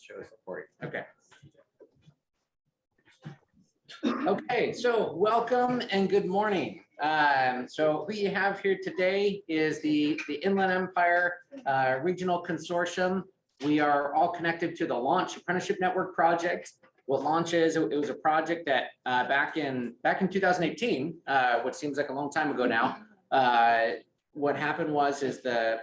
show support. Okay. Okay, so welcome and good morning. So what we have here today is the Inland Empire Regional Consortium. We are all connected to the Launch Apprenticeship Network project. What Launch is, it was a project that back in 2018, what seems like a long time ago now, what happened is the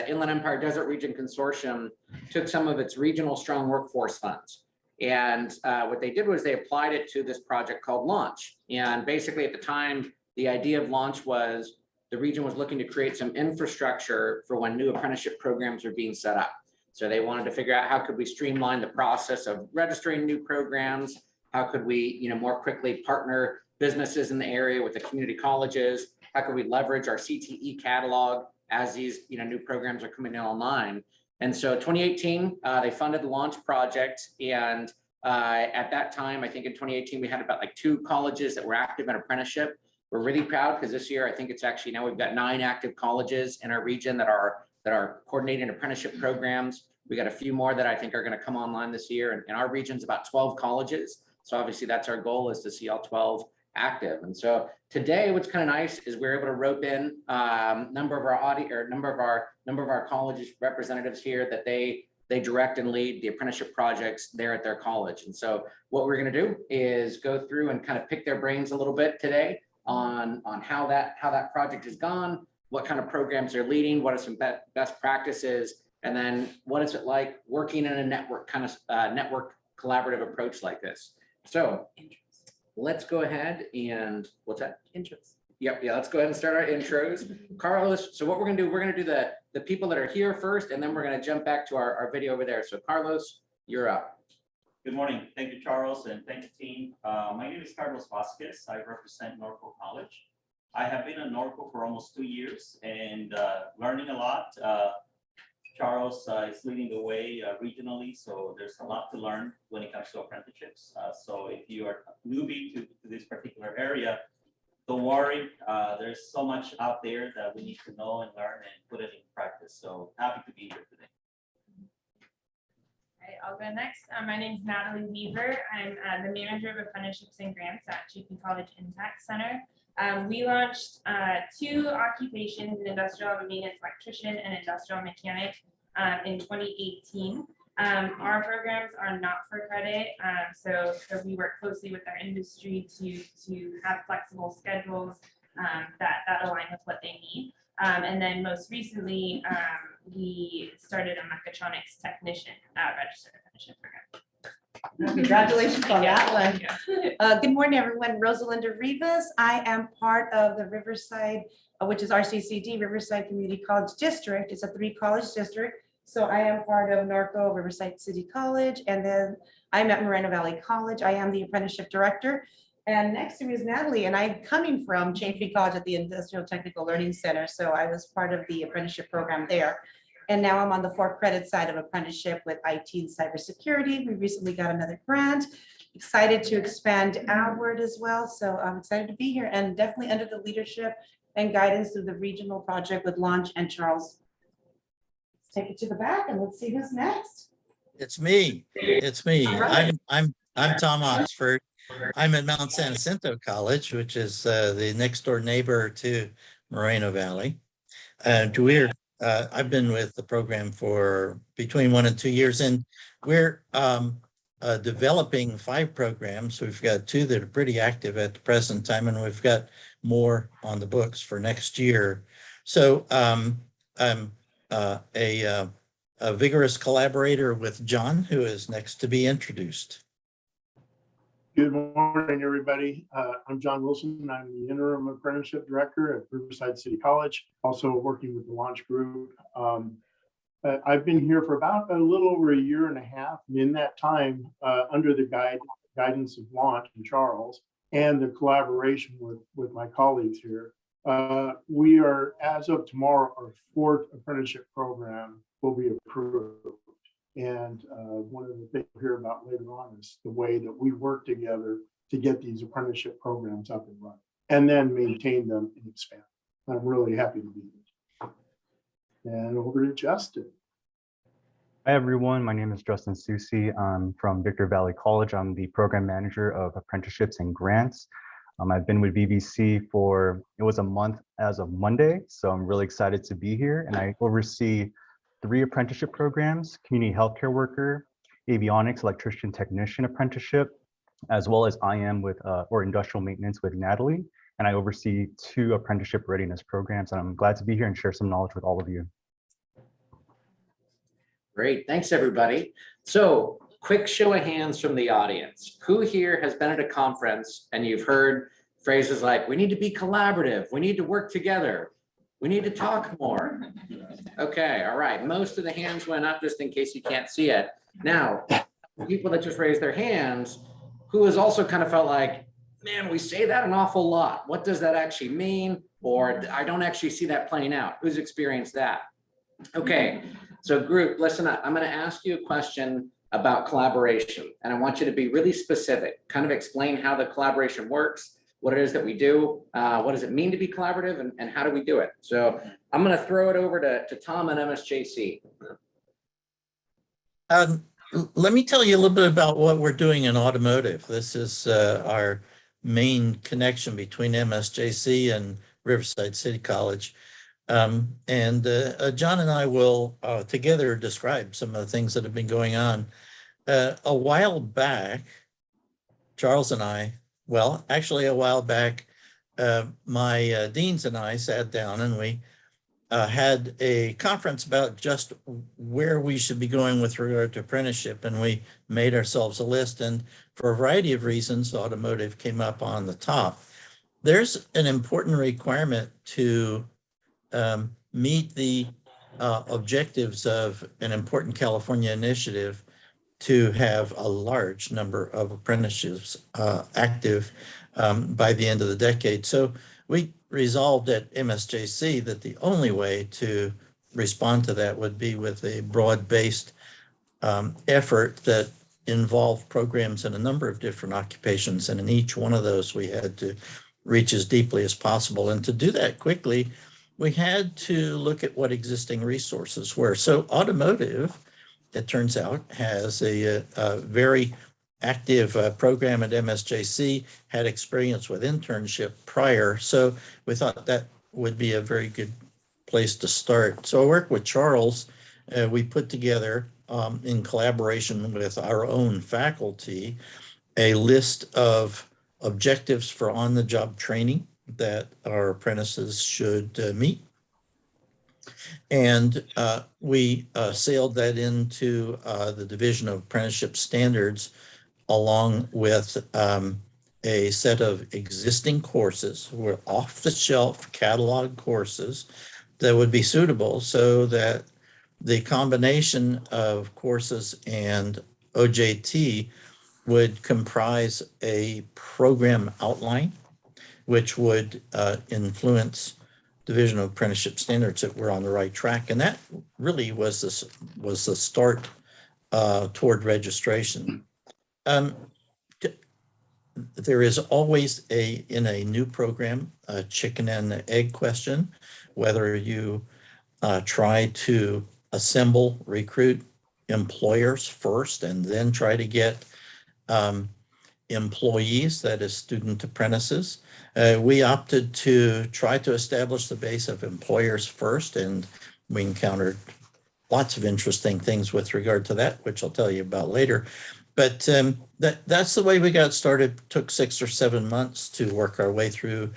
Inland Empire Desert Region Consortium took some of its regional strong workforce funds. And what they did was they applied it to this project called Launch. And basically at the time, the idea of Launch was the region was looking to create some infrastructure for when new apprenticeship programs are being set up. So they wanted to figure out how could we streamline the process of registering new programs? How could we, more quickly partner businesses in the area with the community colleges? How could we leverage our CTE catalog as these, new programs are coming in online? And so 2018, they funded the Launch project. And at that time, I think in 2018, we had about like 2 colleges that were active in apprenticeship. We're really proud because this year, I think it's actually now we've got 9 active colleges in our region that are coordinating apprenticeship programs. We got a few more that I think are going to come online this year. And in our region's about 12 colleges. So obviously that's our goal, is to see all 12 active. And so today, what's kind of nice is we're able to rope in number of our colleges representatives here that they direct and lead the apprenticeship projects there at their college. And so what we're going to do is go through and kind of pick their brains a little bit today on how that project has gone, what kind of programs they're leading, what are some best practices, and then what is it like working in a network network collaborative approach like this. So let's go ahead and what's that? Intros. Yep. Yeah. Let's go ahead and start our intros. Carlos. So what we're going to do, we're going to do the people that are here first, and then we're going to jump back to our video over there. So Carlos, you're up. Good morning. Thank you, Charles, and thank you, team. My name is Carlos Vasquez. I represent Norco College. I have been at Norco for almost 2 years and learning a lot. Charles is leading the way regionally, so there's a lot to learn when it comes to apprenticeships. So if you are newbie to this particular area, don't worry. There's so much out there that we need to know and learn and put it in practice. So happy to be here today. All right, I'll go next. My name is Natalie Weaver. I'm the manager of apprenticeships and grants at GP College Intact Center. We launched 2 occupations, an industrial maintenance electrician and industrial mechanic, in 2018. Our programs are not for credit, so we work closely with our industry to have flexible schedules that align with what they need. And then most recently, we started a mechatronics technician registered apprenticeship program. Congratulations on that one. Good morning, everyone. Rosalinda Rivas. I am part of the Riverside, which is RCCD, Riverside Community College District. It's a 3-college district. So I am part of Norco Riverside City College, and then I'm at Moreno Valley College. I am the apprenticeship director. And next to me is Natalie, and I'm coming from Chaffey College at the Industrial Technical Learning Center. So I was part of the apprenticeship program there. And now I'm on the 4-credit side of apprenticeship with IT and cybersecurity. We recently got another grant. Excited to expand outward as well. So I'm excited to be here, and definitely under the leadership and guidance of the regional project with Launch and Charles. Let's take it to the back and let's see who's next. It's me. It's me. Right. I'm Tom Oxford. I'm at Mount San Jacinto College, which is the next door neighbor to Moreno Valley. And I've been with the program for between 1 and 2 years, and we're developing 5 programs. We've got 2 that are pretty active at the present time, and we've got more on the books for next year. So I'm a vigorous collaborator with John, who is next to be introduced. Good morning, everybody. I'm John Wilson. I'm the interim apprenticeship director at Riverside City College, also working with the Launch Group. I've been here for about a little over 1.5 years. And in that time, under the guidance of Launch and Charles and the collaboration with my colleagues here, we are, as of tomorrow, our 4th apprenticeship program will be approved. And one of the things we'll hear about later on is the way that we work together to get these apprenticeship programs up and running, and then maintain them and expand. I'm really happy to be here. And over to Justin. Hi, everyone. My name is Justin Susi. I'm from Victor Valley College. I'm the program manager of apprenticeships and grants. I've been with VVC for, it was a month as of Monday, so I'm really excited to be here. And I oversee 3 apprenticeship programs: community healthcare worker, avionics, electrician technician apprenticeship, as well as I am with, or industrial maintenance with Natalie. And I oversee 2 apprenticeship readiness programs. And I'm glad to be here and share some knowledge with all of you. Great, thanks, everybody. So quick show of hands from the audience. Who here has been at a conference and you've heard phrases like, we need to be collaborative, we need to work together, we need to talk more? Okay, all right, most of the hands went up just in case you can't see it. Now, people that just raised their hands, who has also kind of felt like, man, we say that an awful lot. What does that actually mean? Or I don't actually see that playing out. Who's experienced that? Okay, so group, listen up. I'm going to ask you a question about collaboration, and I want you to be really specific, kind of explain how the collaboration works, what it is that we do, what does it mean to be collaborative, and how do we do it? So I'm going to throw it over to Tom and MSJC. Let me tell you a little bit about what we're doing in automotive. This is our main connection between MSJC and Riverside City College. John and I will together describe some of the things that have been going on. A while back, Charles and I, well, actually a while back, my deans and I sat down and we had a conference about just where we should be going with regard to apprenticeship. And we made ourselves a list, and for a variety of reasons, automotive came up on the top. There's an important requirement to meet the objectives of an important California initiative to have a large number of apprenticeships active by the end of the decade. So we resolved at MSJC that the only way to respond to that would be with a broad-based effort that involved programs in a number of different occupations. And in each one of those, we had to reach as deeply as possible. And to do that quickly, we had to look at what existing resources were. So automotive, it turns out, has a very active program at MSJC, had experience with internship prior. So we thought that would be a very good place to start. So I worked with Charles. We put together, in collaboration with our own faculty, a list of objectives for on-the-job training that our apprentices should meet. And we sailed that into the Division of Apprenticeship Standards, along with a set of existing courses, were off-the-shelf catalog courses that would be suitable, so that the combination of courses and OJT would comprise a program outline, which would influence Division of Apprenticeship Standards that we're on the right track. And that really was the start toward registration. There is always in a new program, a chicken and egg question, whether you try to assemble, recruit employers first, and then try to get employees, that is student apprentices. We opted to try to establish the base of employers first, and we encountered lots of interesting things with regard to that, which I'll tell you about later. But that's the way we got started. It took 6 or 7 months to work our way through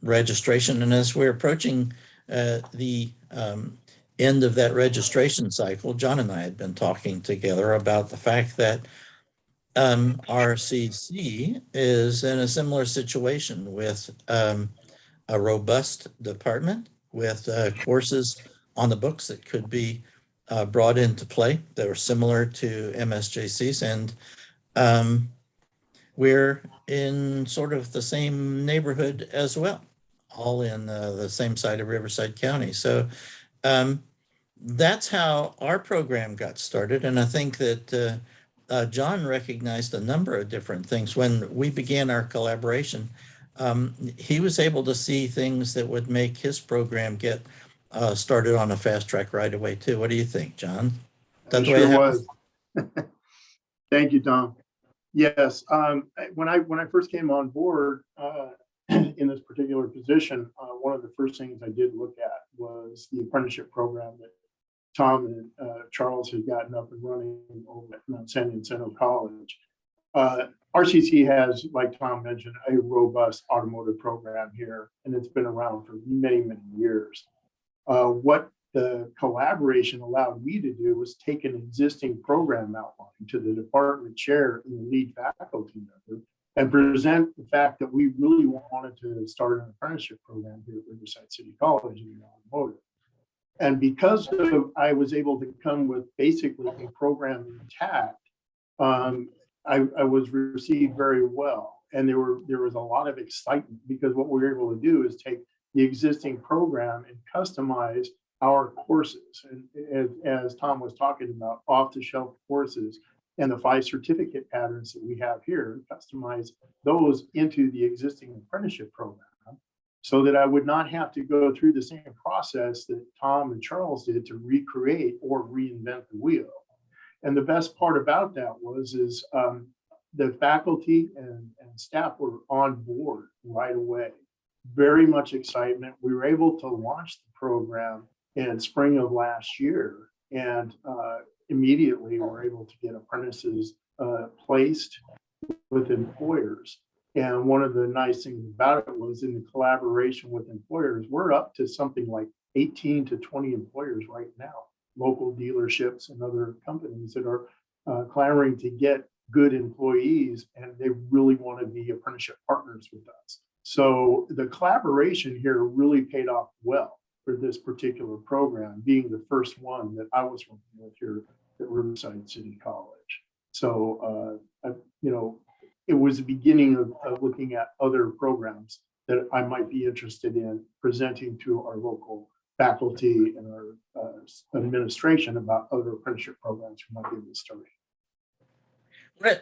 registration. And as we're approaching the end of that registration cycle, John and I had been talking together about the fact that RCC is in a similar situation with a robust department with courses on the books that could be brought into play that are similar to MSJC's, and we're in sort of the same neighborhood as well, all in the same side of Riverside County. So that's how our program got started, and I think that John recognized a number of different things. When we began our collaboration, he was able to see things that would make his program get started on a fast track right away too. What do you think, John? That It the way it sure happens? was. Thank you, Tom. Yes, when I first came on board in this particular position, one of the first things I did look at was the apprenticeship program that Tom and Charles had gotten up and running over at Mount San Jacinto College. RCC has, like Tom mentioned, a robust automotive program here, and it's been around for many, many years. What the collaboration allowed me to do was take an existing program outline to the department chair and the lead faculty member and present the fact that we really wanted to start an apprenticeship program here at Riverside City College in the automotive. And because I was able to come with basically a program intact, I was received very well. And there was a lot of excitement because what we were able to do is take the existing program and customize our courses. And as Tom was talking about, off-the-shelf courses and the 5 certificate patterns that we have here, customize those into the existing apprenticeship program so that I would not have to go through the same process that Tom and Charles did to recreate or reinvent the wheel. And the best part about that is the faculty and staff were on board right away. Very much excitement. We were able to launch the program in spring of last year, and immediately were able to get apprentices placed with employers. And one of the nice things about it was in the collaboration with employers, we're up to something like 18 to 20 employers right now, local dealerships and other companies that are clamoring to get good employees, and they really want to be apprenticeship partners with us. So the collaboration here really paid off well for this particular program, being the first one that I was working with here at Riverside City College. So, it was the beginning of looking at other programs that I might be interested in presenting to our local faculty and our administration about other apprenticeship programs we might be able to start.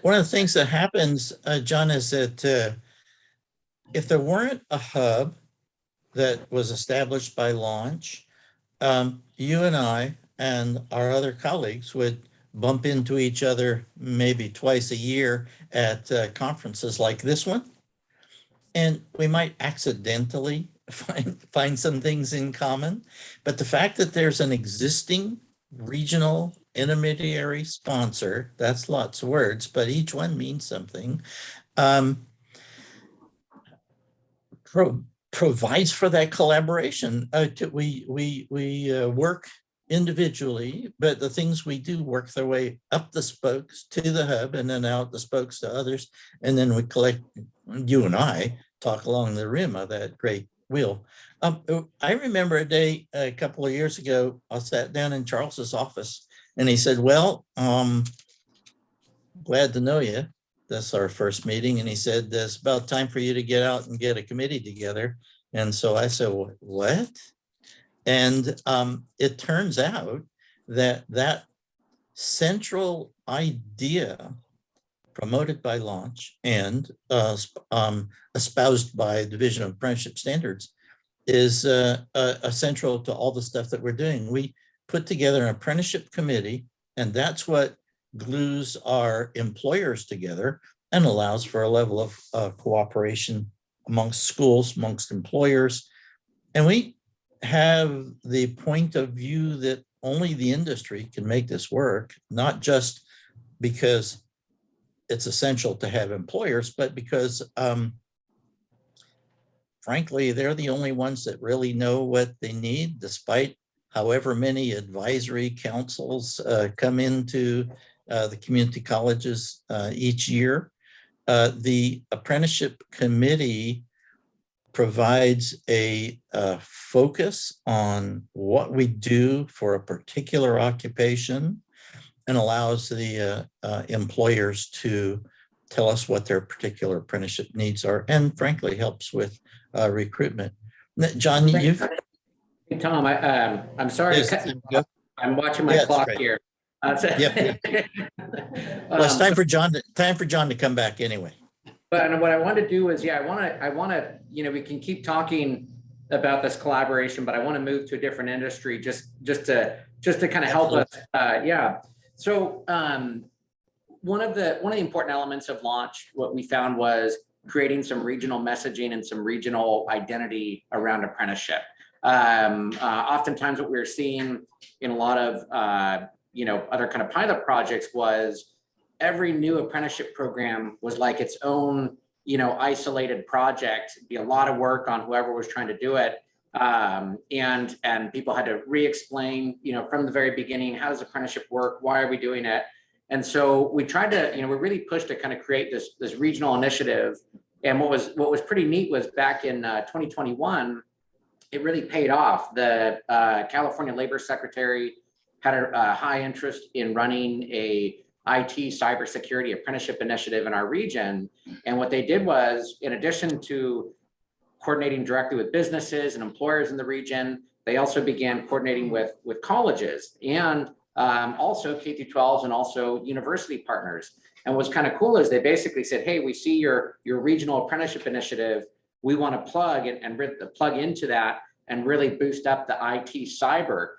One of the things that happens, John, is that if there weren't a hub that was established by launch, you and I and our other colleagues would bump into each other maybe twice a year at conferences like this one. And we might accidentally find some things in common. But the fact that there's an existing regional intermediary sponsor, that's lots of words, but each one means something, provides for that collaboration. We work individually, but the things we do work their way up the spokes to the hub and then out the spokes to others. And then we collect, you and I talk along the rim of that great wheel. I remember a day a couple of years ago, I sat down in Charles's office and he said, well, glad to know you. That's our first meeting. And he said, it's about time for you to get out and get a committee together. And so I said, what? And it turns out that central idea promoted by Launch and espoused by Division of Apprenticeship Standards is central to all the stuff that we're doing. We put together an apprenticeship committee, and that's what glues our employers together and allows for a level of cooperation amongst schools, amongst employers. And we have the point of view that only the industry can make this work, not just because it's essential to have employers, but because frankly, they're the only ones that really know what they need, despite however many advisory councils come into the community colleges each year. The apprenticeship committee provides a focus on what we do for a particular occupation and allows the employers to tell us what their particular apprenticeship needs are, and frankly helps with recruitment. John, you've... Hey, Tom, I'm sorry. Yes, I'm watching my clock here. Yep. Well, it's time for John to come back anyway. But what I want to do is, I want to, we can keep talking about this collaboration, but I want to move to a different industry just to kind of help us. So one of the important elements of launch, what we found was creating some regional messaging and some regional identity around apprenticeship. Oftentimes what we were seeing in a lot of other kind of pilot projects was every new apprenticeship program was like its own isolated project. It'd be a lot of work on whoever was trying to do it. And people had to re-explain, from the very beginning, how does apprenticeship work? Why are we doing it? And so we tried to, we really pushed to kind of create this regional initiative. And what was pretty neat was back in 2021, it really paid off. The California Labor Secretary had a high interest in running a IT cybersecurity apprenticeship initiative in our region. And what they did was, in addition to coordinating directly with businesses and employers in the region, they also began coordinating with colleges and also K-12s and also university partners. And what's kind of cool is they basically said, hey, we see your regional apprenticeship initiative. We want to plug into that and really boost up the IT cyber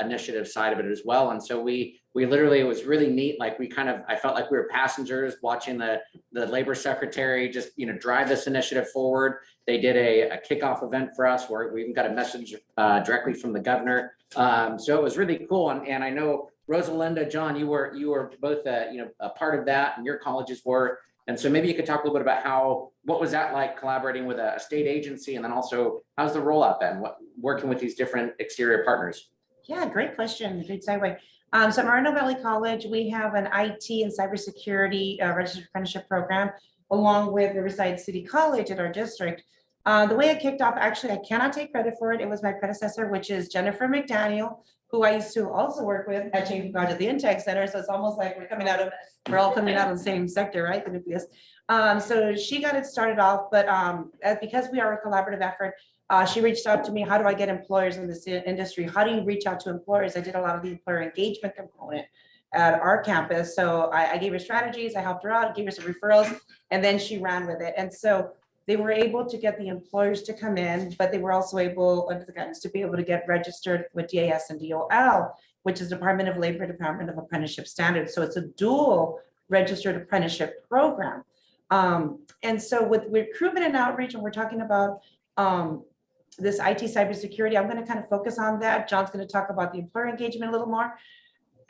initiative side of it as well. And so we literally, it was really neat. Like I felt like we were passengers watching the labor secretary just, drive this initiative forward. They did a kickoff event for us where we even got a message directly from the governor. So it was really cool. And I know Rosalinda, John, you were both, a part of that, and your colleges were. And so maybe you could talk a little bit about what was that like collaborating with a state agency, and then also how's the rollout been, working with these different exterior partners? Yeah, great question. Great segue. So at Moreno Valley College, we have an IT and cybersecurity registered apprenticeship program, along with Riverside City College in our district. The way it kicked off, actually, I cannot take credit for it. It was my predecessor, which is Jennifer McDaniel, who I used to also work with at Chapin College at the Intech Center. So it's almost like we're all coming out of the same sector, right? The nucleus. So she got it started off, but because we are a collaborative effort, she reached out to me. How do I get employers in this industry? How do you reach out to employers? I did a lot of the employer engagement component at our campus. So I gave her strategies, I helped her out, gave her some referrals, and then she ran with it. And so they were able to get the employers to come in, but they were also able, under the guidance, to be able to get registered with DAS and DOL, which is Department of Labor, Department of Apprenticeship Standards. So it's a dual registered apprenticeship program. And so with recruitment and outreach, and we're talking about this IT cybersecurity, I'm going to kind of focus on that. John's going to talk about the employer engagement a little more.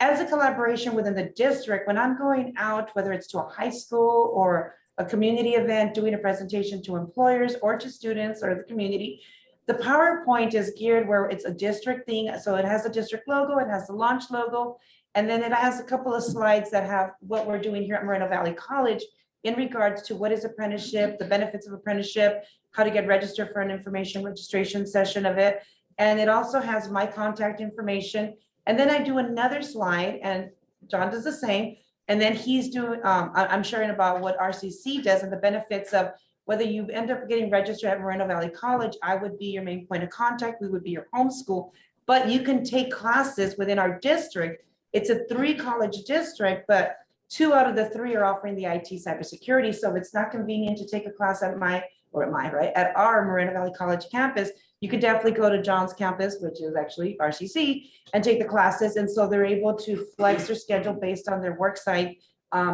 As a collaboration within the district, when I'm going out, whether it's to a high school or a community event, doing a presentation to employers or to students or the community, the PowerPoint is geared where it's a district thing. So it has a district logo, it has the launch logo, and then it has a couple of slides that have what we're doing here at Moreno Valley College in regards to what is apprenticeship, the benefits of apprenticeship, how to get registered for an information registration session of it. And it also has my contact information. And then I do another slide, and John does the same. And then he's doing, I'm sharing about what RCC does and the benefits of whether you end up getting registered at Moreno Valley College. I would be your main point of contact. We would be your home school, but you can take classes within our district. It's a 3-college district, but 2 out of the 3 are offering the IT cybersecurity. So if it's not convenient to take a class at at our Moreno Valley College campus, you could definitely go to John's campus, which is actually RCC, and take the classes. And so they're able to flex their schedule based on their work site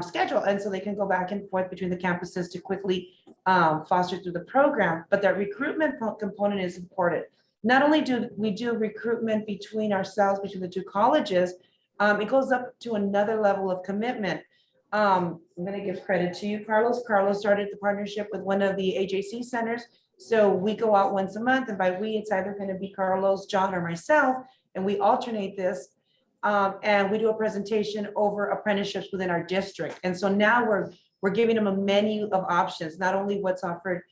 schedule. And so they can go back and forth between the campuses to quickly foster through the program. But that recruitment component is important. Not only do we do recruitment between ourselves, between the 2 colleges, it goes up to another level of commitment. I'm going to give credit to you, Carlos. Carlos started the partnership with one of the AJC centers. So we go out once a month, and by we, it's either going to be Carlos, John, or myself, and we alternate this. And we do a presentation over apprenticeships within our district. And so now we're giving them a menu of options, not only what's offered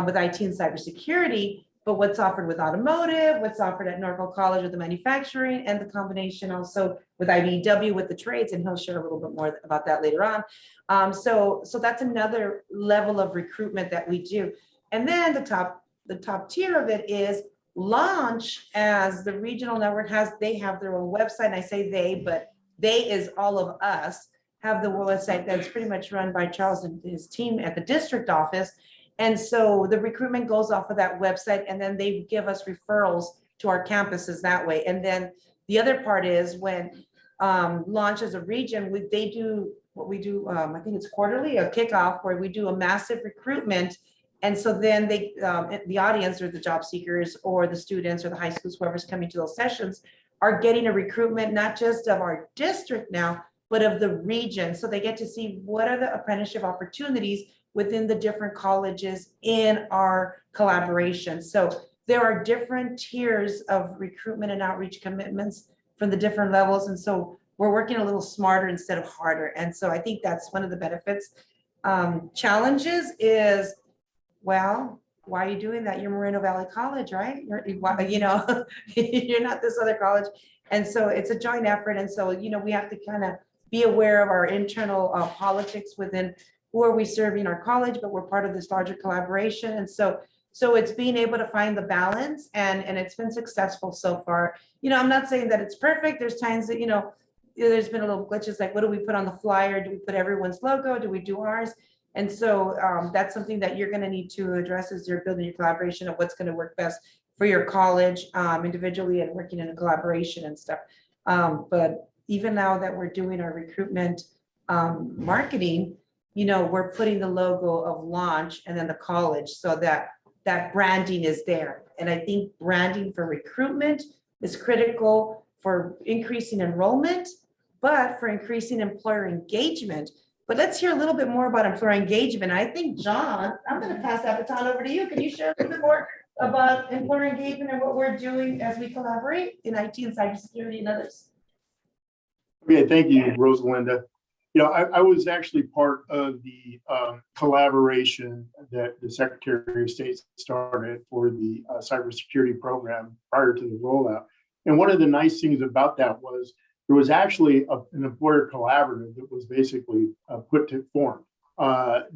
with IT and cybersecurity, but what's offered with automotive, what's offered at Norco College with the manufacturing, and the combination also with IBEW with the trades, and he'll share a little bit more about that later on. So that's another level of recruitment that we do. And then the top tier of it is Launch, as the regional network they have their own website. And I say they, but they is all of us, have the website that's pretty much run by Charles and his team at the district office. And so the recruitment goes off of that website, and then they give us referrals to our campuses that way. And then the other part is when launch as a region, they do what we do, I think it's quarterly, a kickoff where we do a massive recruitment. And so then they, the audience or the job seekers or the students or the high schools, whoever's coming to those sessions are getting a recruitment, not just of our district now, but of the region. So they get to see what are the apprenticeship opportunities within the different colleges in our collaboration. So there are different tiers of recruitment and outreach commitments from the different levels. And so we're working a little smarter instead of harder. And so I think that's one of the benefits. Challenges is, well, why are you doing that? You're Moreno Valley College, right? You know, you're not this other college. And so it's a joint effort. And so, you know, we have to kind of be aware of our internal politics within who are we serving our college, but we're part of this larger collaboration. And so it's being able to find the balance, and it's been successful so far. You know, I'm not saying that it's perfect. There's times that, you know, there's been a little glitches, like what do we put on the flyer? Do we put everyone's logo? Do we do ours? And so that's something that you're going to need to address as you're building your collaboration of what's going to work best for your college individually and working in a collaboration and stuff. But even now that we're doing our recruitment marketing, you know, we're putting the logo of launch and then the college so that that branding is there. And I think branding for recruitment is critical for increasing enrollment, but for increasing employer engagement. But let's hear a little bit more about employer engagement. I think, John, I'm going to pass that baton over to you. Can you share a little bit more about employer engagement and what we're doing as we collaborate in IT and cybersecurity and others? Okay, thank you, Rosalinda. You know, I was actually part of the collaboration that the Secretary of State started for the cybersecurity program prior to the rollout. And one of the nice things about that was there was actually an employer collaborative that was basically put to form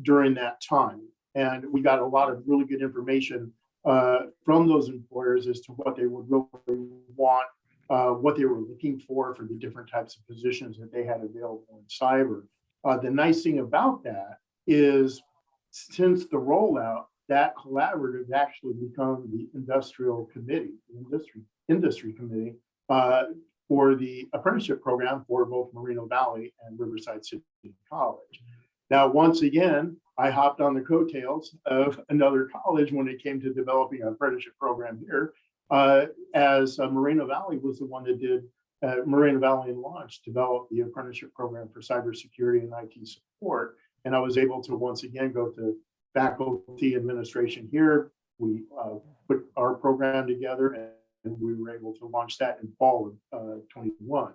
during that time. And we got a lot of really good information from those employers as to what they would really want, what they were looking for the different types of positions that they had available in cyber. The nice thing about that is since the rollout, that collaborative actually become the industrial committee, industry committee for the apprenticeship program for both Moreno Valley and Riverside City College. Now, once again, I hopped on the coattails of another college when it came to developing an apprenticeship program here, as Moreno Valley was the one that did, Moreno Valley and Launch developed the apprenticeship program for cybersecurity and IT support. And I was able to once again go to faculty administration here. We put our program together and we were able to launch that in fall of 21.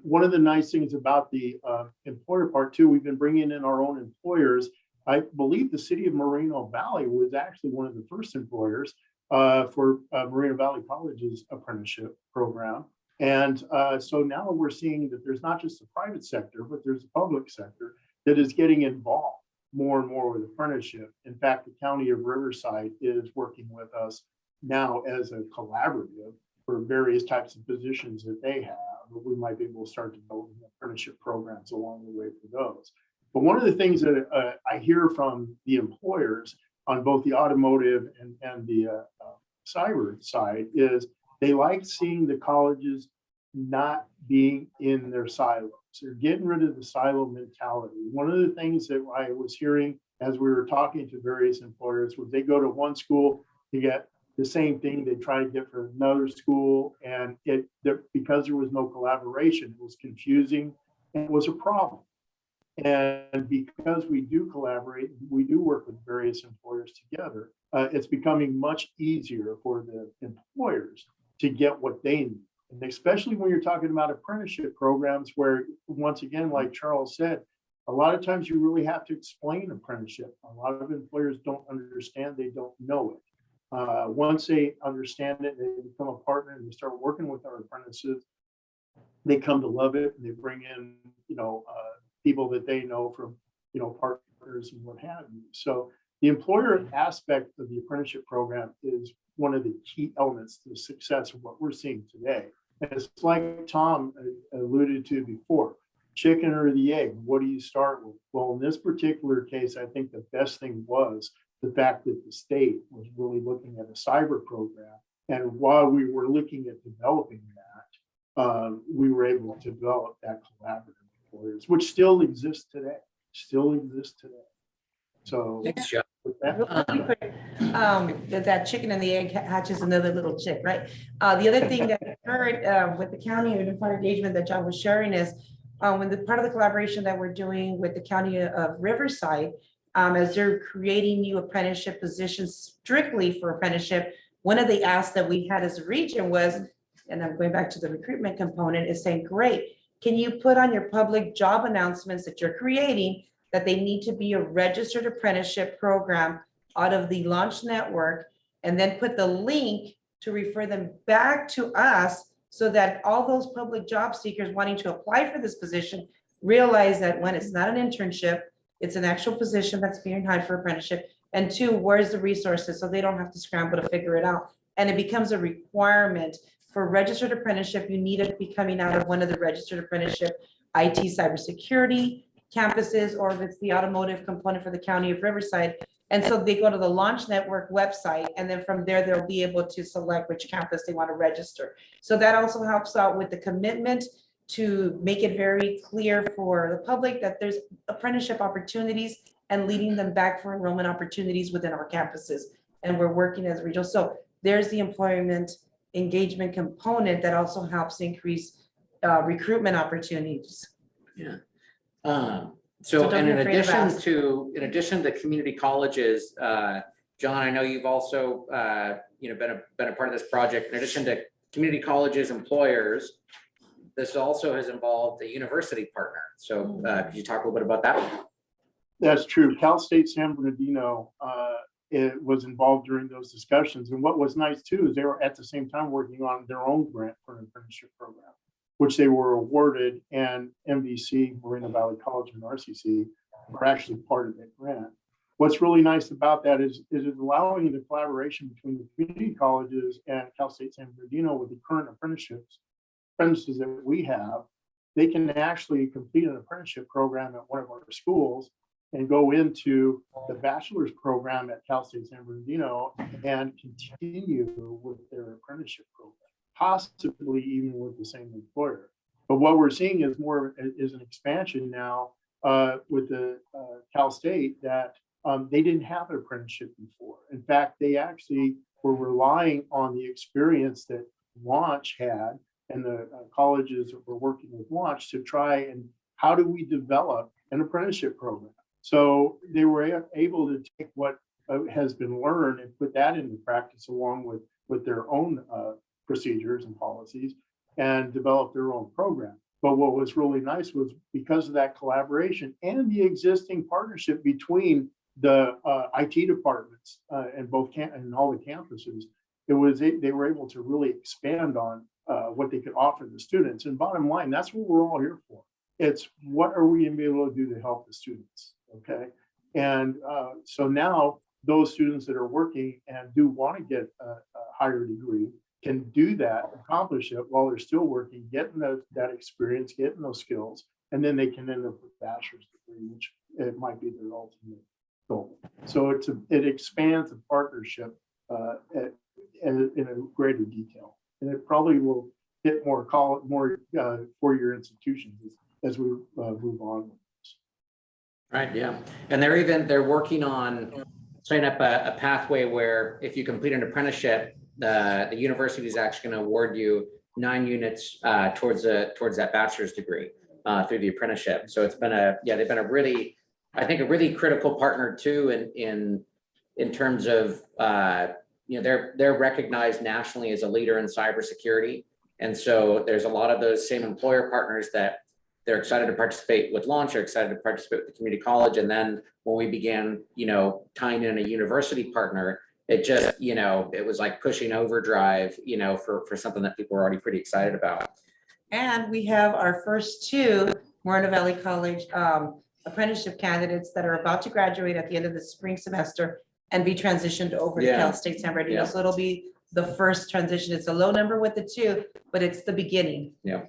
One of the nice things about the employer part too, we've been bringing in our own employers. I believe the city of Moreno Valley was actually one of the first employers for Moreno Valley College's apprenticeship program. And so now we're seeing that there's not just the private sector, but there's the public sector that is getting involved more and more with apprenticeship. In fact, the county of Riverside is working with us now as a collaborative for various types of positions that they have. We might be able to start developing apprenticeship programs along the way for those. But one of the things that I hear from the employers on both the automotive and the cyber side is they like seeing the colleges not being in their silos. They're getting rid of the silo mentality. One of the things that I was hearing as we were talking to various employers was they go to one school to get the same thing they try to get from another school, and because there was no collaboration, it was confusing and it was a problem. And because we do collaborate, we do work with various employers together, it's becoming much easier for the employers to get what they need. And especially when you're talking about apprenticeship programs where, once again, like Charles said, a lot of times you really have to explain apprenticeship. A lot of employers don't understand, they don't know it. Once they understand it, they become a partner and they start working with our apprentices, they come to love it, and they bring in, people that they know from, partners and what have you. So the employer aspect of the apprenticeship program is one of the key elements to the success of what we're seeing today. And it's like Tom alluded to before, chicken or the egg, what do you start with? Well, in this particular case, I think the best thing was the fact that the state was really looking at a cyber program. And while we were looking at developing that, we were able to develop that collaborative employers, which still exists today. So Thanks, John. with that, Really quick, that chicken and the egg hatches another little chick, right? The other thing that I heard with the county and part engagement that John was sharing is when the part of the collaboration that we're doing with the county of Riverside, as they're creating new apprenticeship positions strictly for apprenticeship, one of the asks that we had as a region was, and I'm going back to the recruitment component, is saying, great, can you put on your public job announcements that you're creating that they need to be a registered apprenticeship program out of the launch network, and then put the link to refer them back to us so that all those public job seekers wanting to apply for this position realize that when it's not an internship, it's an actual position that's being hired for apprenticeship. And two, where's the resources? So they don't have to scramble to figure it out. And it becomes a requirement for registered apprenticeship. You need to be coming out of one of the registered apprenticeship IT cybersecurity campuses, or if it's the automotive component for the county of Riverside. And so they go to the Launch Network website, and then from there, they'll be able to select which campus they want to register. So that also helps out with the commitment to make it very clear for the public that there's apprenticeship opportunities and leading them back for enrollment opportunities within our campuses. And we're working as regional. So there's the employment engagement component that also helps increase recruitment opportunities. Yeah. So So, don't and be in afraid of addition to community colleges, John, I know you've also, been a part of this project. In addition to community colleges, employers, this also has involved a university partner. So, could you talk a little bit about that? that's true. Cal State San Bernardino, it was involved during those discussions. And what was nice too, is they were at the same time working on their own grant for an apprenticeship program, which they were awarded, and MVC, Moreno Valley College, and RCC were actually part of that grant. What's really nice about that is it's allowing the collaboration between the community colleges and Cal State San Bernardino with the current apprentices that we have. They can actually complete an apprenticeship program at one of our schools and go into the bachelor's program at Cal State San Bernardino and continue with their apprenticeship program, possibly even with the same employer. But what we're seeing is an expansion now with the Cal State that they didn't have an apprenticeship before. In fact, they actually were relying on the experience that Launch had, and the colleges that were working with Launch to try and how do we develop an apprenticeship program. So they were able to take what has been learned and put that into practice along with their own procedures and policies, and develop their own program. But what was really nice was because of that collaboration and the existing partnership between the IT departments and and all the campuses, they were able to really expand on what they could offer the students. And bottom line, that's what we're all here for. It's what are we going to be able to do to help the students, okay? And so now those students that are working and do want to get a higher degree can do that, accomplish it while they're still working, getting that experience, getting those skills, and then they can end up with a bachelor's degree, which it might be their ultimate goal. So it expands the partnership in a greater detail, and it probably will hit more four-year institutions as we move on. Right, yeah. And they're working on setting up a pathway where if you complete an apprenticeship, the university is actually going to award you 9 units towards that bachelor's degree through the apprenticeship. So it's been they've been a really critical partner too in terms of they're recognized nationally as a leader in cybersecurity. And so there's a lot of those same employer partners that they're excited to participate with Launch, they're excited to participate with the community college. And then when we began, tying in a university partner, it just, it was like pushing overdrive, for something that people were already pretty excited about. And we have our first 2 Moreno Valley College apprenticeship candidates that are about to graduate at the end of the spring semester and be transitioned over to Cal State San Bernardino. Yeah. So it'll be the first transition. It's a low number with the 2, but it's the beginning. Yeah.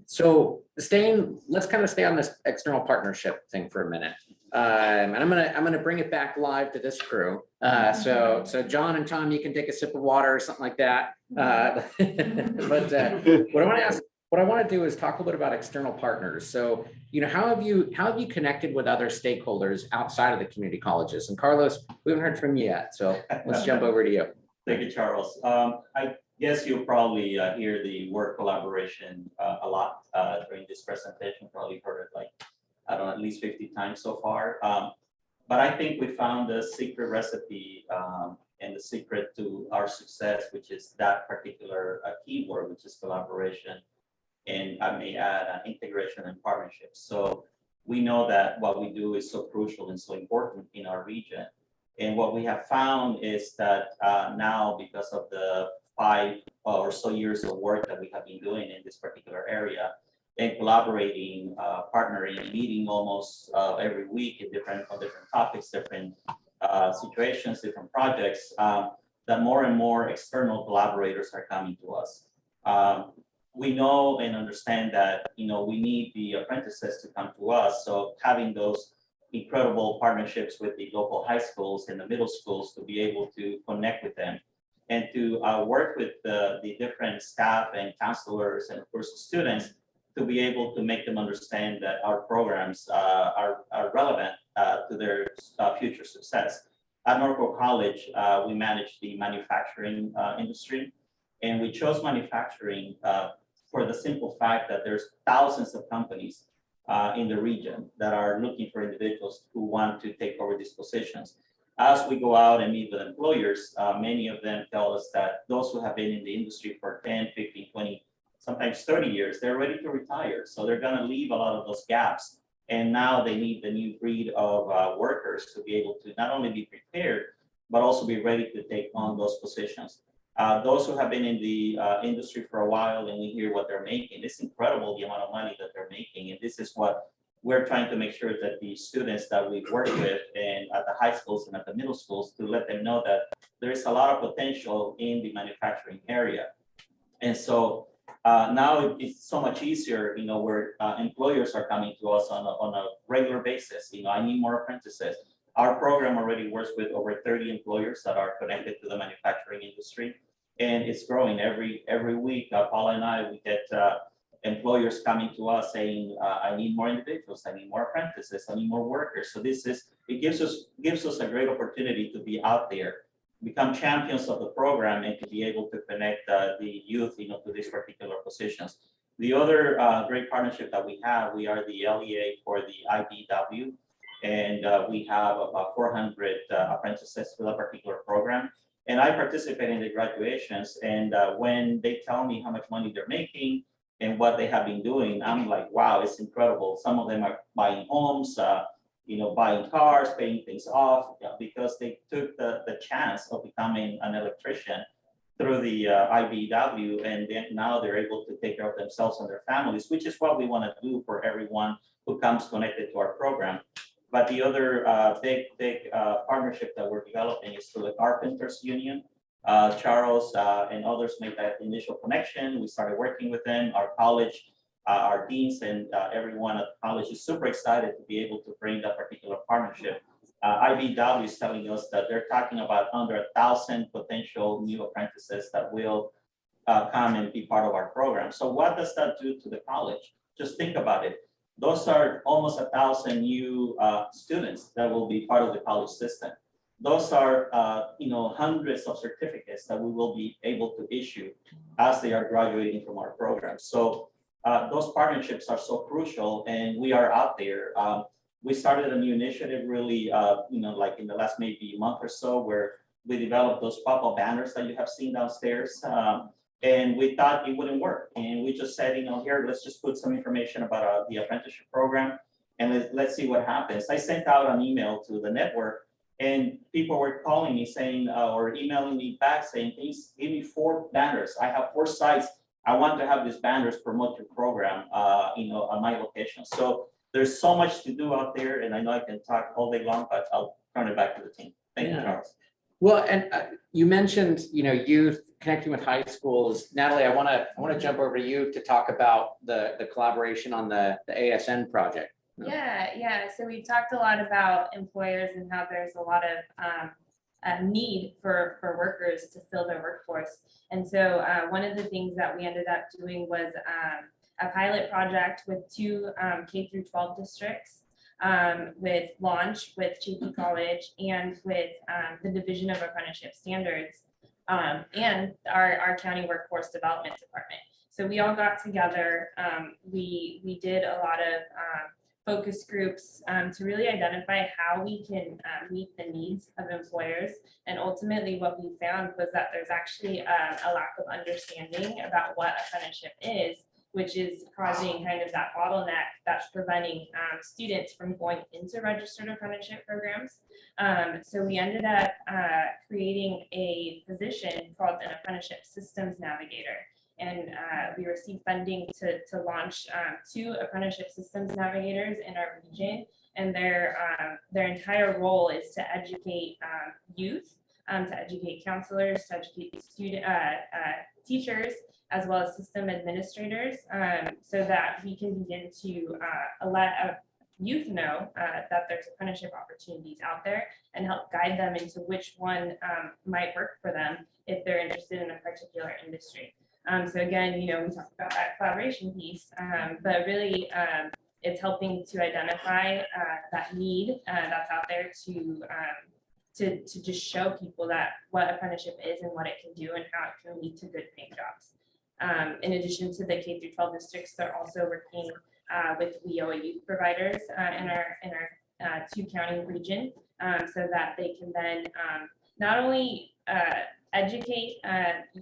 So let's kind of stay on this external partnership thing for a minute. And I'm gonna bring it back live to this crew. So John and Tom, you can take a sip of water or something like that. But what I want to ask what I want to do is talk a little bit about external partners. So, how have you connected with other stakeholders outside of the community colleges? And Carlos, we haven't heard from you yet, so let's jump over to you. Thank you, Charles. I guess you'll probably hear the word collaboration a lot during this presentation. Probably heard it like, I don't know, at least 50 times so far. But I think we found the secret recipe and the secret to our success, which is that particular keyword, which is collaboration. And I may add integration and partnerships. So we know that what we do is so crucial and so important in our region. And what we have found is that now, because of the 5 or so years of work that we have been doing in this particular area, and collaborating, partnering, meeting almost every week on different topics, different situations, different projects, that more and more external collaborators are coming to us. We know and understand that we need the apprentices to come to us. So having those incredible partnerships with the local high schools and the middle schools to be able to connect with them and to work with the different staff and counselors and of course the students to be able to make them understand that our programs are relevant to their future success. At Norco College, we manage the manufacturing industry, and we chose manufacturing for the simple fact that there's thousands of companies in the region that are looking for individuals who want to take over these positions. As we go out and meet with employers, many of them tell us that those who have been in the industry for 10, 15, 20, sometimes 30 years, they're ready to retire. So they're going to leave a lot of those gaps. And now they need the new breed of workers to be able to not only be prepared, but also be ready to take on those positions. Those who have been in the industry for a while and we hear what they're making, it's incredible the amount of money that they're making. And this is what we're trying to make sure that the students that we work with and at the high schools and at the middle schools to let them know that there is a lot of potential in the manufacturing area. And so now it's so much easier, where employers are coming to us on a regular basis. I need more apprentices. Our program already works with over 30 employers that are connected to the manufacturing industry, and it's growing every week. Paula and I, we get employers coming to us saying, I need more individuals, I need more apprentices, I need more workers. So it gives us a great opportunity to be out there, become champions of the program, and to be able to connect the youth, to these particular positions. The other great partnership that we have, we are the LEA for the IBW, and we have about 400 apprentices for that particular program. And I participate in the graduations, and when they tell me how much money they're making and what they have been doing, I'm like, wow, it's incredible. Some of them are buying homes, buying cars, paying things off, because they took the chance of becoming an electrician through the IBW, and then now they're able to take care of themselves and their families, which is what we want to do for everyone who comes connected to our program. But the other big partnership that we're developing is through the Carpenters Union. Charles and others made that initial connection. We started working with them. Our college, our deans and everyone at the college is super excited to be able to bring that particular partnership. IBW is telling us that they're talking about under 1,000 potential new apprentices that will come and be part of our program. So what does that do to the college? Just think about it. Those are almost 1,000 new students that will be part of the college system. Those are hundreds of certificates that we will be able to issue as they are graduating from our program. So those partnerships are so crucial, and we are out there. We started a new initiative really, like in the last maybe month or so, where we developed those pop-up banners that you have seen downstairs. And we thought it wouldn't work. And we just said, here, let's just put some information about the apprenticeship program, and let's see what happens. I sent out an email to the network, and people were calling me saying, or emailing me back saying, please give me 4 banners. I have 4 sites. I want to have these banners promote your program, on my location. So there's so much to do out there, and I know I can talk all day long, but I'll turn it back to the team. Thank you, Charles. Well, and you mentioned, youth connecting with high schools. Natalie, I want to jump over to you to talk about the collaboration on the ASN project. Yeah. So we talked a lot about employers and how there's a lot of a need for workers to fill their workforce. And so one of the things that we ended up doing was a pilot project with two K through 12 districts, with Launch, with JP College, and with the Division of Apprenticeship Standards, and our county workforce development department. So we all got together. We did a lot of focus groups to really identify how we can meet the needs of employers. And ultimately what we found was that there's actually a lack of understanding about what apprenticeship is, which is causing kind of that bottleneck that's preventing students from going into registered apprenticeship programs. So we ended up creating a position called an apprenticeship systems navigator. And we received funding to launch two apprenticeship systems navigators in our region. And their entire role is to educate youth, to educate counselors, to educate student teachers, as well as system administrators, so that we can begin to let youth know that there's apprenticeship opportunities out there and help guide them into which one might work for them if they're interested in a particular industry. So again, we talked about that collaboration piece, but really it's helping to identify that need that's out there to just show people that what apprenticeship is and what it can do and how it can lead to good paying jobs. In addition to the K through 12 districts, they're also working with WIOA youth providers in our two county region, so that they can then not only educate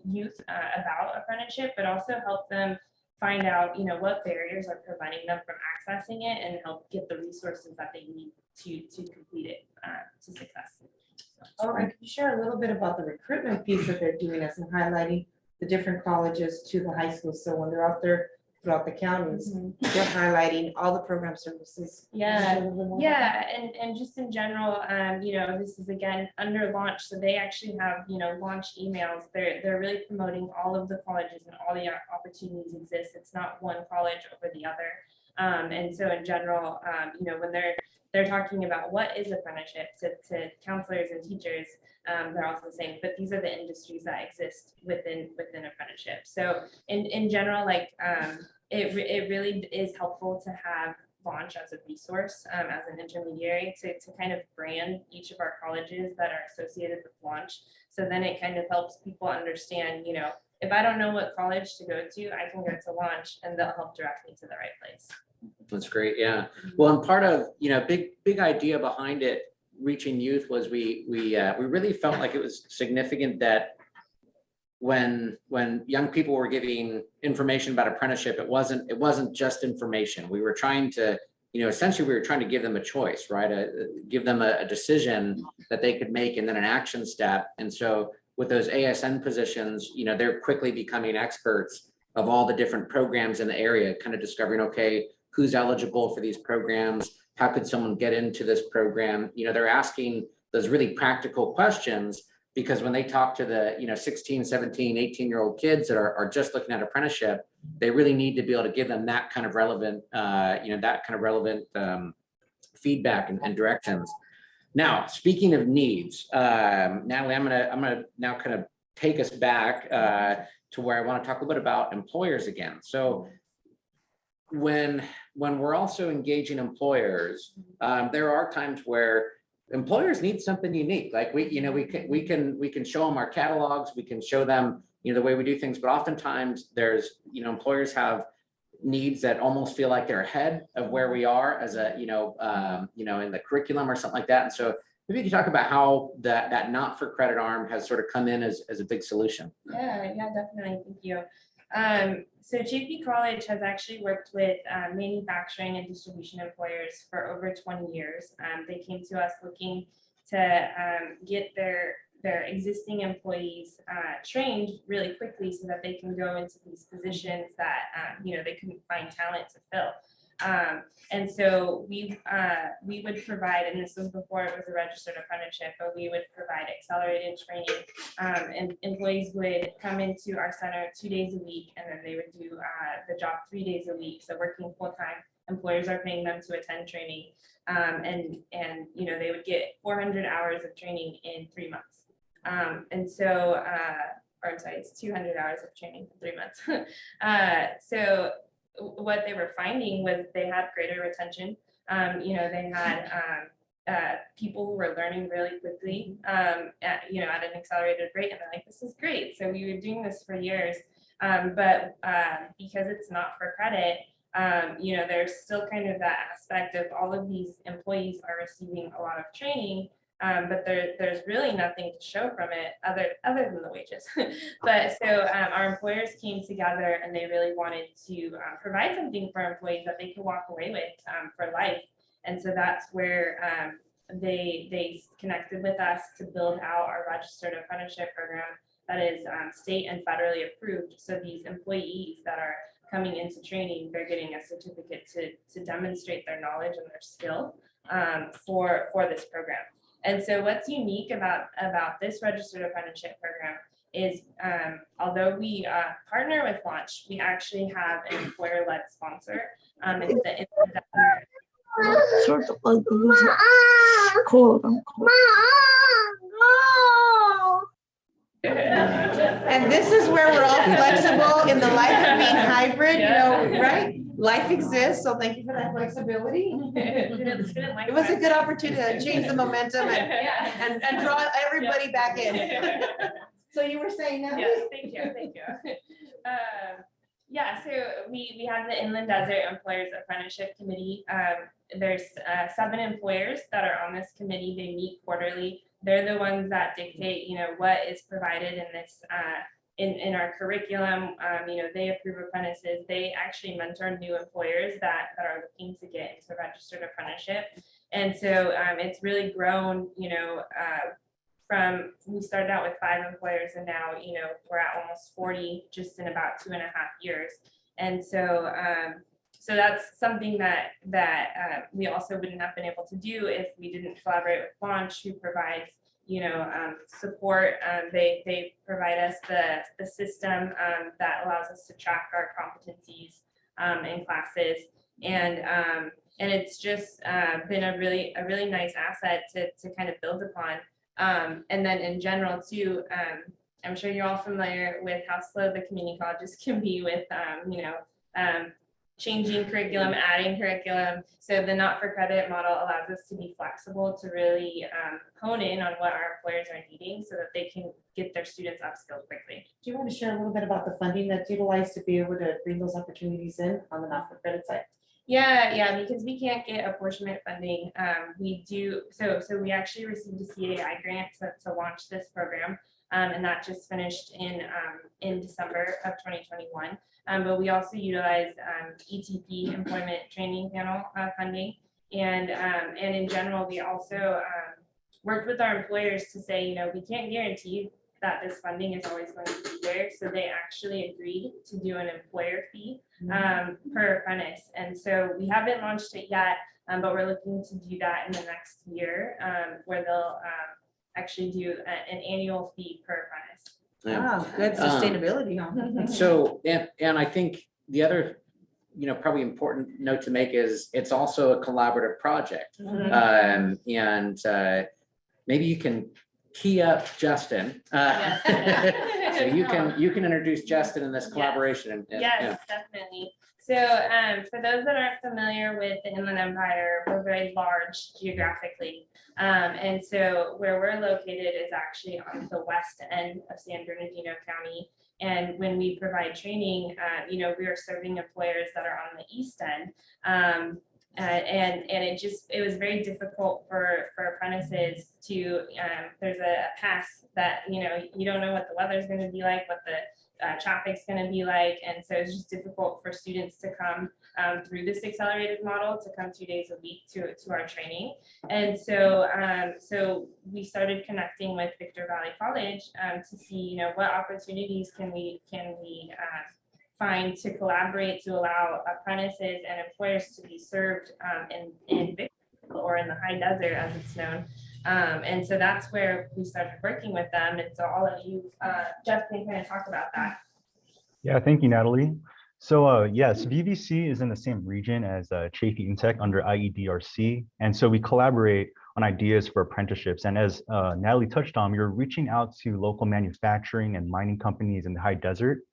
youth about apprenticeship, but also help them find out, what barriers are preventing them from accessing it and help get the resources that they need to complete it to success. Oh, and can you share a little bit about the recruitment piece that they're doing us and highlighting the different colleges to the high schools? So when they're out there throughout the counties, they're highlighting all the program services. Yeah, and just in general, this is again under Launch, so they actually have launch emails. They're really promoting all of the colleges and all the opportunities exist. It's not one college over the other, and so in general, when they're talking about what is apprenticeship to counselors and teachers, they're also saying, but these are the industries that exist within apprenticeship. So in general, it really is helpful to have Launch as a resource, as an intermediary to kind of brand each of our colleges that are associated with Launch. So then it kind of helps people understand, if I don't know what college to go to, I can go to Launch and they'll help direct me to the right place. That's great. Yeah. Well, and part of, big idea behind it, reaching youth, was we really felt like it was significant that when young people were giving information about apprenticeship, it wasn't just information. We were trying to, essentially we were trying to give them a choice, right? Give them a decision that they could make and then an action step. And so with those ASN positions, they're quickly becoming experts of all the different programs in the area, kind of discovering, okay, who's eligible for these programs? How could someone get into this program? They're asking those really practical questions, because when they talk to the 16, 17, 18-year-old kids that are just looking at apprenticeship, they really need to be able to give them that kind of relevant feedback and directions. Now, speaking of needs, Natalie, I'm gonna now kind of take us back to where I want to talk a little bit about employers again. So when we're also engaging employers, there are times where employers need something unique. Like we can show them our catalogs, we can show them the way we do things, but oftentimes there's employers have needs that almost feel like they're ahead of where we are as a in the curriculum or something like that. And so maybe you can talk about how that not for credit arm has sort of come in as a big solution. Yeah, definitely. Thank you. So JP College has actually worked with manufacturing and distribution employers for over 20 years. They came to us looking to get their existing employees trained really quickly so that they can go into these positions that they couldn't find talent to fill. And so we would provide, and this was before it was a registered apprenticeship, but we would provide accelerated training, and employees would come into our center 2 days a week, and then they would do the job 3 days a week. So working full time, employers are paying them to attend training, and they would get 400 hours of training in 3 months. And so, or I'm sorry, it's 200 hours of training in 3 months. So what they were finding was they had greater retention. They had people who were learning really quickly, at an accelerated rate, and they're like, this is great. So we were doing this for years, but because it's not for credit, there's still kind of that aspect of all of these employees are receiving a lot of training, but there's really nothing to show from it other than the wages. But so our employers came together and they really wanted to provide something for employees that they could walk away with for life. And so that's where they connected with us to build out our registered apprenticeship program that is state and federally approved. So these employees that are coming into training, they're getting a certificate to demonstrate their knowledge and their skill for this program. And so what's unique about this registered apprenticeship program is although we partner with Launch, we actually have an employer-led sponsor. It's sort of like quote unquote. And this is where we're all flexible in the life of being hybrid, right? Life exists, so thank you for that flexibility. It was a good opportunity to change the momentum and draw everybody back in. So you were saying that? Yes, thank you. So we have the Inland Desert Employers Apprenticeship Committee. There's 7 employers that are on this committee. They meet quarterly. They're the ones that dictate, what is provided in this in our curriculum. They approve apprentices. They actually mentor new employers that are looking to get into registered apprenticeship. And so it's really grown, from we started out with 5 employers and now, we're at almost 40 just in about 2.5 years. And so so that's something that we also wouldn't have been able to do if we didn't collaborate with Launch, who provides support. They provide us the system that allows us to track our competencies in classes, and it's just been a really nice asset to kind of build upon. And then in general too, I'm sure you're all familiar with how slow the community colleges can be with changing curriculum, adding curriculum. So the not-for-credit model allows us to be flexible to really hone in on what our employers are needing so that they can get their students upskilled quickly. Do you want to share a little bit about the funding that's utilized to be able to bring those opportunities in on the not-for-credit side? Yeah, because we can't get apportionment funding. We do, so we actually received a CAI grant to launch this program, and that just finished in December of 2021. But we also utilize ETP, Employment Training Panel funding, and in general, we also worked with our employers to say, we can't guarantee that this funding is always going to be there. So they actually agreed to do an employer fee per apprentice. And so we haven't launched it yet, but we're looking to do that in the next year, where they'll actually do an annual fee per apprentice. Wow, good sustainability on. So, and I think the other, probably important note to make is it's also a collaborative project. And maybe you can key up Justin. So you can introduce Justin in this collaboration. Yes, definitely. So for those that aren't familiar with the Inland Empire, we're very large geographically. And so where we're located is actually on the west end of San Bernardino County. And when we provide training, we are serving employers that are on the east end. And it was very difficult for apprentices to, there's a pass that, you don't know what the weather's going to be like, what the traffic's going to be like. And so it's just difficult for students to come through this accelerated model, to come 2 days a week to our training. And so so we started connecting with Victor Valley College to see, what opportunities can we find to collaborate to allow apprentices and employers to be served in Victor, or in the high desert as it's known. And so that's where we started working with them. And so I'll let you, Jeff, can kind of talk about that. Yeah, thank you, Natalie. So yes, VVC is in the same region as Chaffey Intech under IEDRC. And so we collaborate on ideas for apprenticeships. And as Natalie touched on, you're reaching out to local manufacturing and mining companies in the high desert.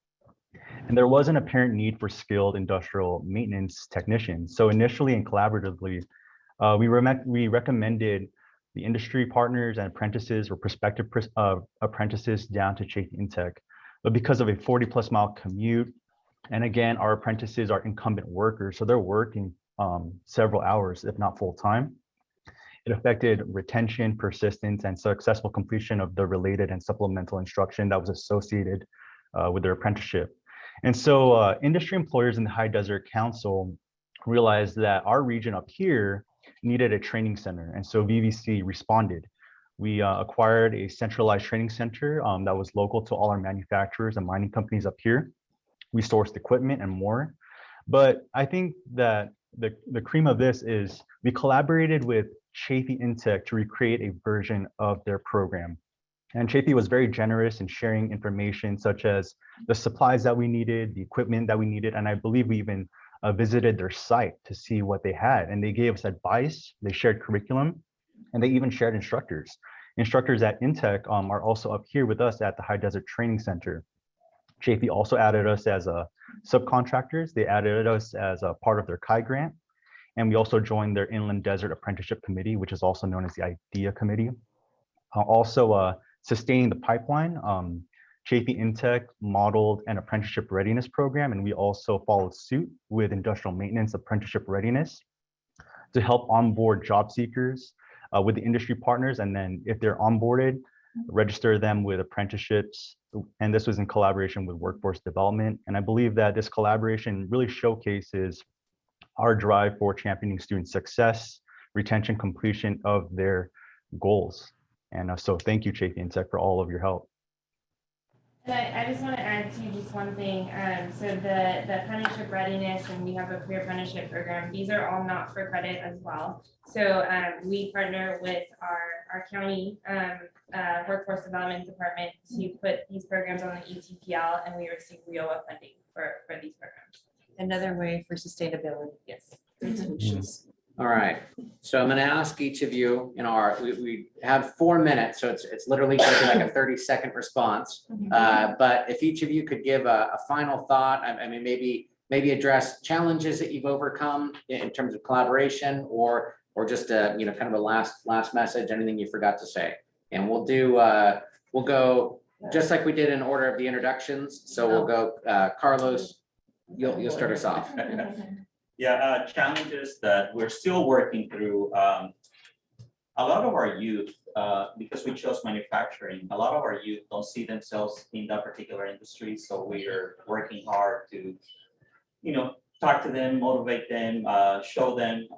And there was an apparent need for skilled industrial maintenance technicians. So initially and collaboratively, we recommended the industry partners and apprentices or prospective apprentices down to Chafee Intech. But because of a 40+ mile commute, and again, our apprentices are incumbent workers, so they're working several hours, if not full time. It affected retention, persistence, and successful completion of the related and supplemental instruction that was associated with their apprenticeship. And so industry employers in the High Desert Council realized that our region up here needed a training center. And so VVC responded. We acquired a centralized training center that was local to all our manufacturers and mining companies up here. We sourced equipment and more. But I think that the cream of this is we collaborated with Chafee Intech to recreate a version of their program. And Chafee was very generous in sharing information such as the supplies that we needed, the equipment that we needed, and I believe we even visited their site to see what they had. And they gave us advice, they shared curriculum, and they even shared instructors. Instructors at Intech are also up here with us at the High Desert Training Center. Chafee also added us as subcontractors. They added us as a part of their CHI grant. And we also joined their Inland Desert Apprenticeship Committee, which is also known as the IDEA Committee. Also sustaining the pipeline, Chafee Intech modeled an apprenticeship readiness program, and we also followed suit with industrial maintenance apprenticeship readiness to help onboard job seekers with the industry partners. And then if they're onboarded, register them with apprenticeships. And this was in collaboration with workforce development. And I believe that this collaboration really showcases our drive for championing student success, retention, completion of their goals. And so thank you, Chafee Intech, for all of your help. And I just want to add to just one thing. So the apprenticeship readiness, and we have a career apprenticeship program. These are all not for credit as well. So we partner with our county workforce development department to put these programs on the ETPL, and we receive WIOA funding for these programs. Another way for sustainability. Yes. Solutions. All right, so I'm gonna ask each of you, we have 4 minutes, so it's literally gonna be like a 30-second response. But if each of you could give a final thought, I mean, maybe address challenges that you've overcome in terms of collaboration, or just a, kind of a last message, anything you forgot to say. And we'll go just like we did in order of the introductions. So we'll go, Carlos, you'll start us off. Yeah, challenges that we're still working through. A lot of our youth, because we chose manufacturing, a lot of our youth don't see themselves in that particular industry. So we are working hard to, talk to them, motivate them, show them.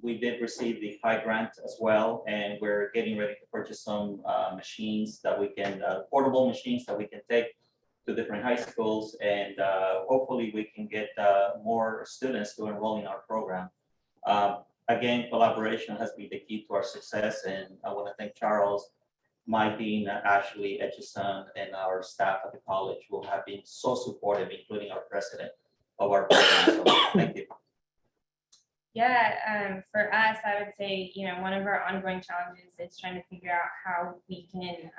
We did receive the CHI grant as well, and we're getting ready to purchase some machines that we can, portable machines that we can take to different high schools, and hopefully we can get more students to enroll in our program. Again, collaboration has been the key to our success, and I want to thank Charles, my dean, Ashley, Etchison, and our staff at the college who have been so supportive, including our president of our program. So thank you. Yeah, for us, I would say, one of our ongoing challenges is trying to figure out how we can,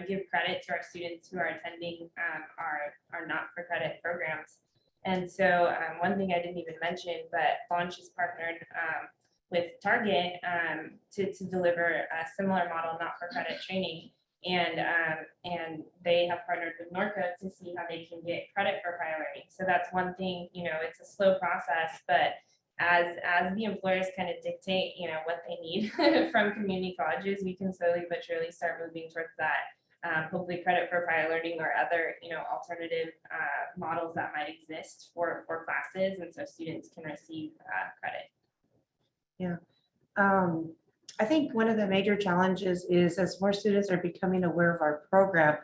give credit to our students who are attending our not-for-credit programs. And so one thing I didn't even mention, but Launch is partnered with Target to deliver a similar model, not-for-credit training. And they have partnered with Norco to see how they can get credit for prior learning. So that's one thing, it's a slow process, but as the employers kind of dictate, what they need from community colleges, we can slowly but surely start moving towards that. Hopefully credit for prior learning or other, alternative models that might exist for classes, and so students can receive credit. Yeah. I think one of the major challenges is as more students are becoming aware of our program,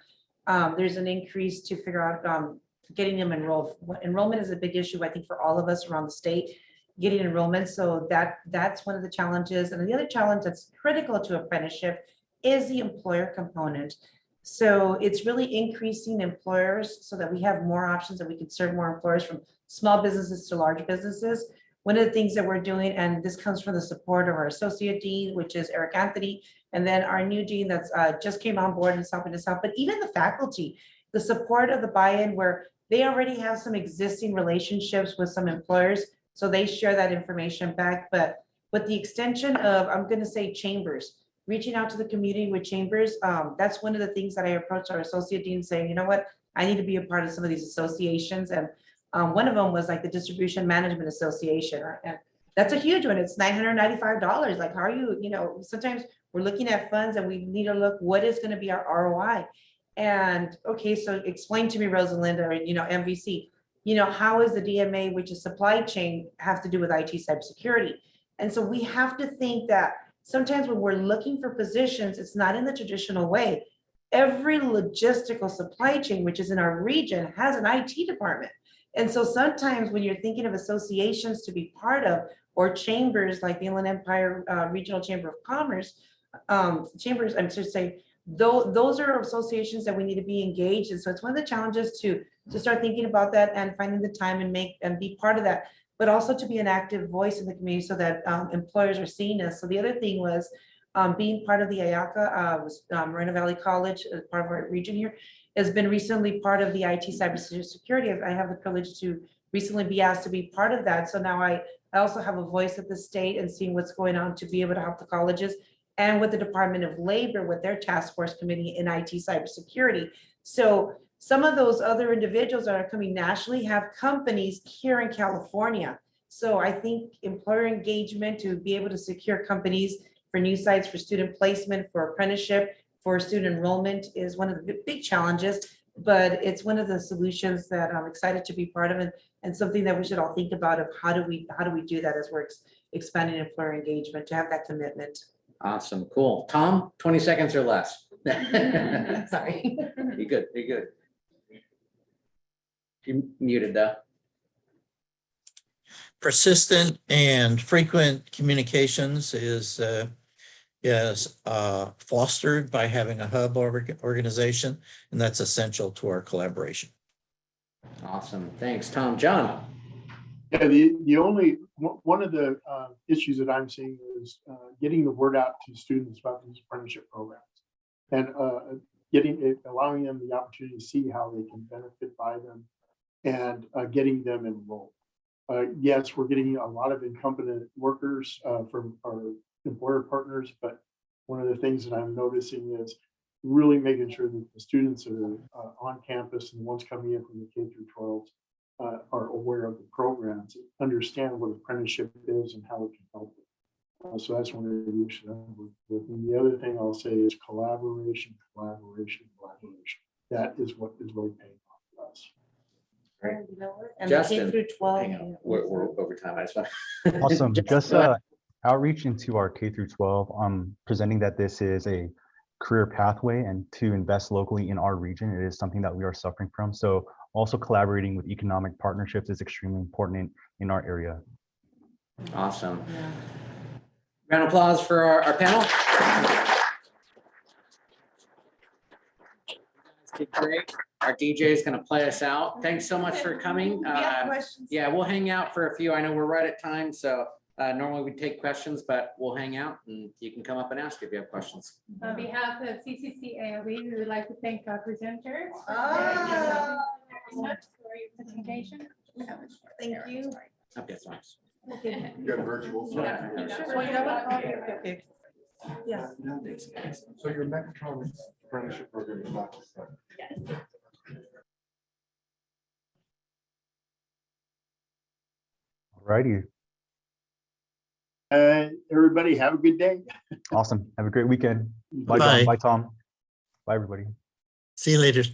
there's an increase to figure out getting them enrolled. Enrollment is a big issue, I think, for all of us around the state. Getting enrollment, so that's one of the challenges. And the other challenge that's critical to apprenticeship is the employer component. So it's really increasing employers so that we have more options and we can serve more employers, from small businesses to large businesses. One of the things that we're doing, and this comes from the support of our associate dean, which is Eric Anthony, and then our new dean that's just came on board and is helping us out, but even the faculty, the support of the buy-in where they already have some existing relationships with some employers, so they share that information back. But with the extension of, I'm gonna say chambers, reaching out to the community with chambers, that's one of the things that I approached our associate dean saying, you know what, I need to be a part of some of these associations. And one of them was like the Distribution Management Association. And that's a huge one. It's $995. Like, how are you, sometimes we're looking at funds and we need to look, what is going to be our ROI? And okay, so explain to me, Rosalinda, or, MVC, how is the DMA, which is supply chain, have to do with IT cybersecurity? And so we have to think that sometimes when we're looking for positions, it's not in the traditional way. Every logistical supply chain, which is in our region, has an IT department. And so sometimes when you're thinking of associations to be part of, or chambers like the Inland Empire Regional Chamber of Commerce, chambers, I'm just saying, those are associations that we need to be engaged in. So it's one of the challenges to start thinking about that and finding the time and be part of that, but also to be an active voice in the community so that employers are seeing us. So the other thing was being part of the IACA, Moreno Valley College, part of our region here, has been recently part of the IT cybersecurity. I have the privilege to recently be asked to be part of that. So now I also have a voice at the state and seeing what's going on to be able to help the colleges and with the Department of Labor with their task force committee in IT cybersecurity. So some of those other individuals that are coming nationally have companies here in California. So I think employer engagement to be able to secure companies for new sites, for student placement, for apprenticeship, for student enrollment is one of the big challenges, but it's one of the solutions that I'm excited to be part of, and something that we should all think about of how do we do that as we're expanding employer engagement to have that commitment. Awesome, cool. Tom, 20 seconds or less. Sorry. You're good, you're good. You muted though. Persistent and frequent communications is fostered by having a hub organization, and that's essential to our collaboration. Awesome, thanks, Tom. John. Yeah, one of the issues that I'm seeing is getting the word out to students about these apprenticeship programs and allowing them the opportunity to see how they can benefit by them and getting them enrolled. Yes, we're getting a lot of incompetent workers from our employer partners, but one of the things that I'm noticing is really making sure that the students that are on campus and the ones coming in from the K through 12 are aware of the programs, understand what apprenticeship is and how it can help them. So that's one of the issues I'm working with. And the other thing I'll say is collaboration. That is what is really paying off for us. Great. And the K Justin, through 12. hang on, we're over time. I just want. Awesome. Justin, Just go ahead. outreach into our K through 12, presenting that this is a career pathway and to invest locally in our region. It is something that we are suffering from. So also collaborating with economic partnerships is extremely important in our area. Awesome. Yeah. Round of applause for our panel. Great. Our DJ is going to play us out. Thanks so much for coming. We have questions. Yeah, we'll hang out for a few. I know we're right at time, so normally we take questions, but we'll hang out and you can come up and ask if you have questions. On behalf of CCCAOE, we would like to thank our presenters Oh. for your presentation. Thank you. Okay, thanks. Okay. You got virtual. Well, you know what? Okay. Yeah. So your mechatronics apprenticeship program is not. Yes. Alrighty. Everybody have a good day. Awesome. Have a great weekend. Bye, Bye. John. Bye, Tom. Bye, everybody. See you later.